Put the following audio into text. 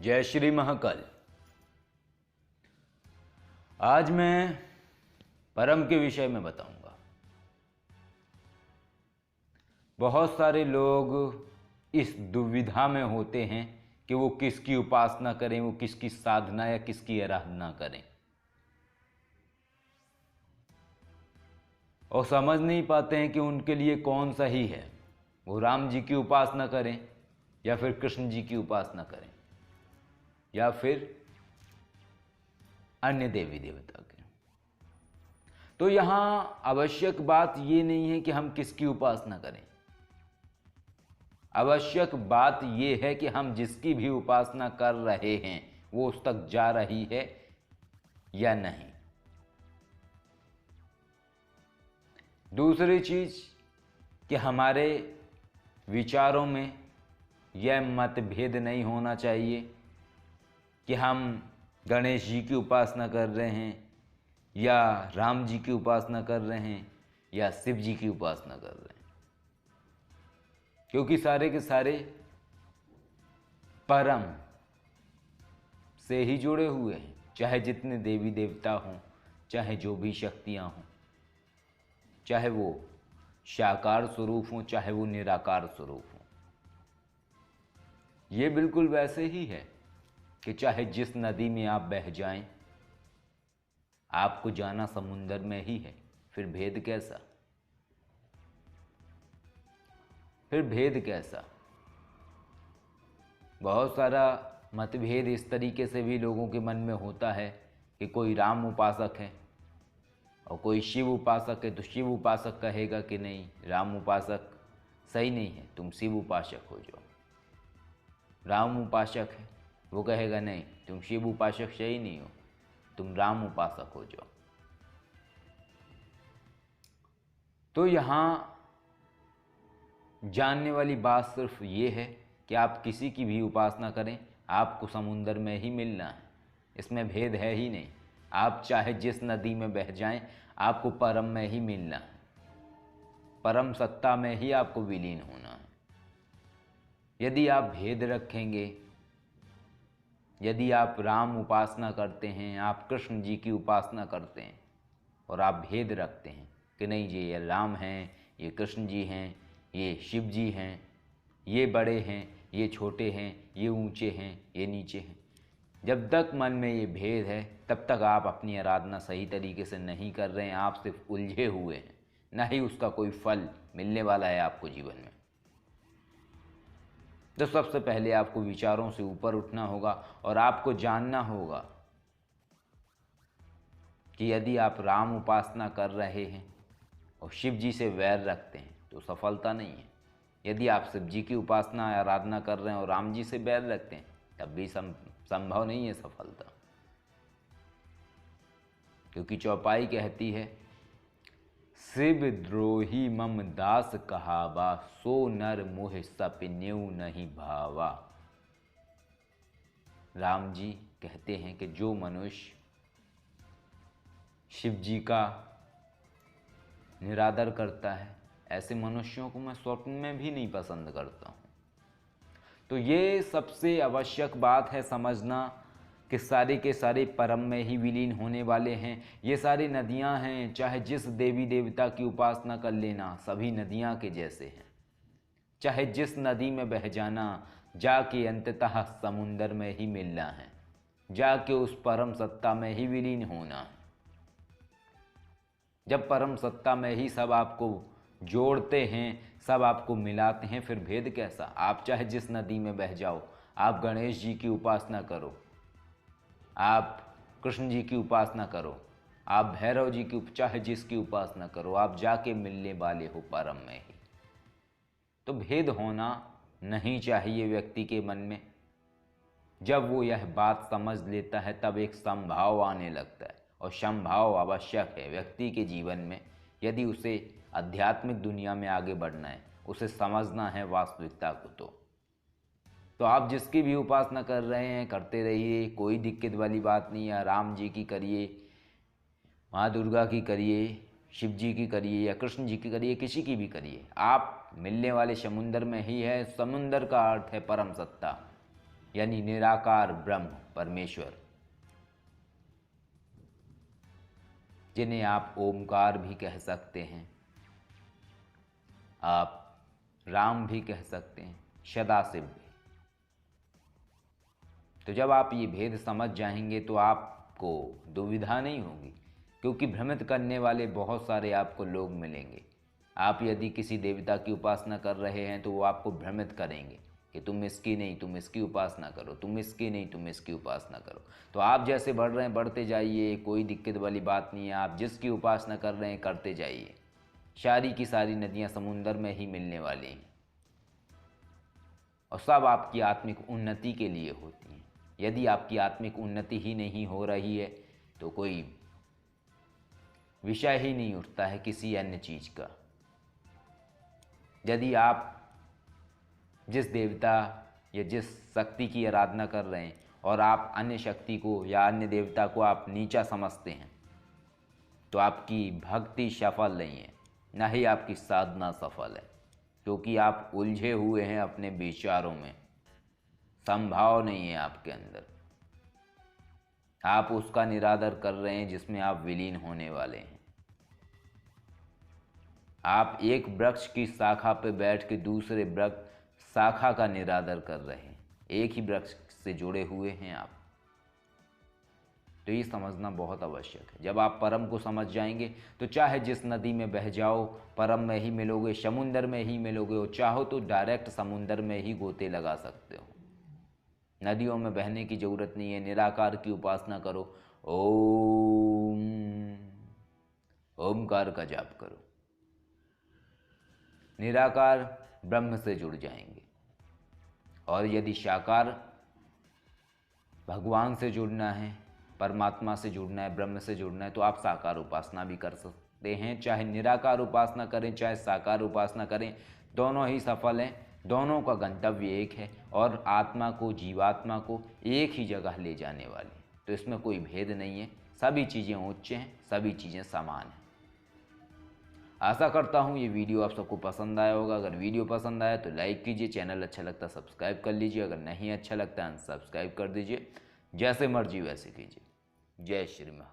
जय श्री महाकाल। आज मैं परम के विषय में बताऊंगा। बहुत सारे लोग इस दुविधा में होते हैं कि वो किसकी उपासना करें, वो किसकी साधना या किसकी आराधना करें, और समझ नहीं पाते हैं कि उनके लिए कौन सही है। वो राम जी की उपासना करें या फिर कृष्ण जी की उपासना करें या फिर अन्य देवी देवता के। तो यहां आवश्यक बात ये नहीं है कि हम किसकी उपासना करें। आवश्यक बात ये है कि हम जिसकी भी उपासना कर रहे हैं वो उस तक जा रही है या नहीं। दूसरी चीज कि हमारे विचारों में यह मतभेद नहीं होना चाहिए कि हम गणेश जी की उपासना कर रहे हैं या राम जी की उपासना कर रहे हैं या शिव जी की उपासना कर रहे हैं, क्योंकि सारे के सारे परम से ही जुड़े हुए हैं। चाहे जितने देवी देवता हों, चाहे जो भी शक्तियां हों, चाहे वो साकार स्वरूप हों, चाहे वो निराकार स्वरूप हों। ये बिल्कुल वैसे ही है कि चाहे जिस नदी में आप बह जाएं, आपको जाना समुंदर में ही है। फिर भेद कैसा? फिर भेद कैसा? बहुत सारा मतभेद इस तरीके से भी लोगों के मन में होता है कि कोई राम उपासक है और कोई शिव उपासक है, तो शिव उपासक कहेगा कि नहीं, राम उपासक सही नहीं है, तुम शिव उपासक हो जाओ। राम उपासक है, वो कहेगा नहीं, तुम शिव उपासक सही नहीं हो, तुम राम उपासक हो जाओ। तो यहाँ जानने वाली बात सिर्फ ये है कि आप किसी की भी उपासना करें, आपको समुंदर में ही मिलना है। इसमें भेद है ही नहीं। आप चाहे जिस नदी में बह जाएं, आपको परम में ही मिलना है। परम सत्ता में ही आपको विलीन होना है। यदि आप भेद रखेंगे, यदि आप राम उपासना करते हैं, आप कृष्ण जी की उपासना करते हैं और आप भेद रखते हैं कि नहीं जी, ये राम हैं, ये कृष्ण जी हैं, ये शिव जी हैं, ये बड़े हैं, ये छोटे हैं, ये ऊंचे हैं, ये नीचे हैं, जब तक मन में ये भेद है तब तक आप अपनी आराधना सही तरीके से नहीं कर रहे हैं। आप सिर्फ उलझे हुए हैं, ना ही उसका कोई फल मिलने वाला है आपको जीवन में। तो सबसे पहले आपको विचारों से ऊपर उठना होगा और आपको जानना होगा कि यदि आप राम उपासना कर रहे हैं और शिव जी से वैर रखते हैं तो सफलता नहीं है। यदि आप शिव जी की उपासना आराधना कर रहे हैं और राम जी से वैर रखते हैं तब भी संभव नहीं है सफलता, क्योंकि चौपाई कहती है, शिव द्रोही मम दास कहावा, सो नर मोह सपन्यु नहीं भावा। राम जी कहते हैं कि जो मनुष्य शिव जी का निरादर करता है, ऐसे मनुष्यों को मैं स्वप्न में भी नहीं पसंद करता हूँ। तो ये सबसे आवश्यक बात है समझना कि सारे के सारे परम में ही विलीन होने वाले हैं। ये सारी नदियाँ हैं, चाहे जिस देवी देवता की उपासना कर लेना, सभी नदियाँ के जैसे हैं। चाहे जिस नदी में बह जाना, जाके अंततः समुंदर में ही मिलना है, जाके उस परम सत्ता में ही विलीन होना है। जब परम सत्ता में ही सब आपको जोड़ते हैं, सब आपको मिलाते हैं, फिर भेद कैसा? आप चाहे जिस नदी में बह जाओ, आप गणेश जी की उपासना करो, आप कृष्ण जी की उपासना करो, आप भैरव जी की, चाहे जिसकी उपासना करो, आप जाके मिलने वाले हो परम में ही। तो भेद होना नहीं चाहिए व्यक्ति के मन में। जब वो यह बात समझ लेता है तब एक समभाव आने लगता है, और समभाव आवश्यक है व्यक्ति के जीवन में। यदि उसे आध्यात्मिक दुनिया में आगे बढ़ना है, उसे समझना है वास्तविकता को। तो आप जिसकी भी उपासना कर रहे हैं करते रहिए, कोई दिक्कत वाली बात नहीं है। राम जी की करिए, माँ दुर्गा की करिए, शिव जी की करिए या कृष्ण जी की करिए, किसी की भी करिए, आप मिलने वाले समुंदर में ही है। समुंदर का अर्थ है परम सत्ता। यानी निराकार ब्रह्म परमेश्वर, जिन्हें आप ओमकार भी कह सकते हैं, आप राम भी कह सकते हैं, सदाशिव भी। तो जब आप ये भेद समझ जाएंगे तो आपको दुविधा नहीं होगी, क्योंकि भ्रमित करने वाले बहुत सारे आपको लोग मिलेंगे। आप यदि किसी देवता की उपासना कर रहे हैं तो वो आपको भ्रमित करेंगे कि तुम इसकी नहीं, तुम इसकी उपासना करो, तुम इसकी नहीं, तुम इसकी उपासना करो। तो आप जैसे बढ़ रहे हैं बढ़ते जाइए, कोई दिक्कत वाली बात नहीं है। आप जिसकी उपासना कर रहे हैं करते जाइए। सारी की सारी नदियाँ समुंदर में ही मिलने वाली हैं और सब आपकी आत्मिक उन्नति के लिए होती हैं। यदि आपकी आत्मिक उन्नति ही नहीं हो रही है तो कोई विषय ही नहीं उठता है किसी अन्य चीज़ का। यदि आप जिस देवता या जिस शक्ति की आराधना कर रहे हैं और आप अन्य शक्ति को या अन्य देवता को आप नीचा समझते हैं तो आपकी भक्ति सफल नहीं है, ना ही आपकी साधना सफल है, क्योंकि आप उलझे हुए हैं अपने विचारों में। संभाव नहीं है आपके अंदर। आप उसका निरादर कर रहे हैं जिसमें आप विलीन होने वाले हैं। आप एक वृक्ष की शाखा पे बैठ के दूसरे वृक्ष शाखा का निरादर कर रहे हैं। एक ही वृक्ष से जुड़े हुए हैं आप। तो ये समझना बहुत आवश्यक है। जब आप परम को समझ जाएंगे तो चाहे जिस नदी में बह जाओ परम में ही मिलोगे, समुंदर में ही मिलोगे, और चाहो तो डायरेक्ट समुंदर में ही गोते लगा सकते हो। नदियों में बहने की जरूरत नहीं है। निराकार की उपासना करो, ओमकार का जाप करो, निराकार ब्रह्म से जुड़ जाएंगे। और यदि साकार भगवान से जुड़ना है, परमात्मा से जुड़ना है, ब्रह्म से जुड़ना है, तो आप साकार उपासना भी कर सकते हैं। चाहे निराकार उपासना करें चाहे साकार उपासना करें, दोनों ही सफल हैं। दोनों का गंतव्य एक है और आत्मा को, जीवात्मा को एक ही जगह ले जाने वाली। तो इसमें कोई भेद नहीं है। सभी चीज़ें उच्च हैं, सभी चीज़ें समान हैं। आशा करता हूँ ये वीडियो आप सबको पसंद आया होगा। अगर वीडियो पसंद आया तो लाइक कीजिए, चैनल अच्छा लगता है सब्सक्राइब कर लीजिए, अगर नहीं अच्छा लगता है अनसब्सक्राइब कर दीजिए। जैसे मर्जी वैसे कीजिए। जय श्री महाकाल।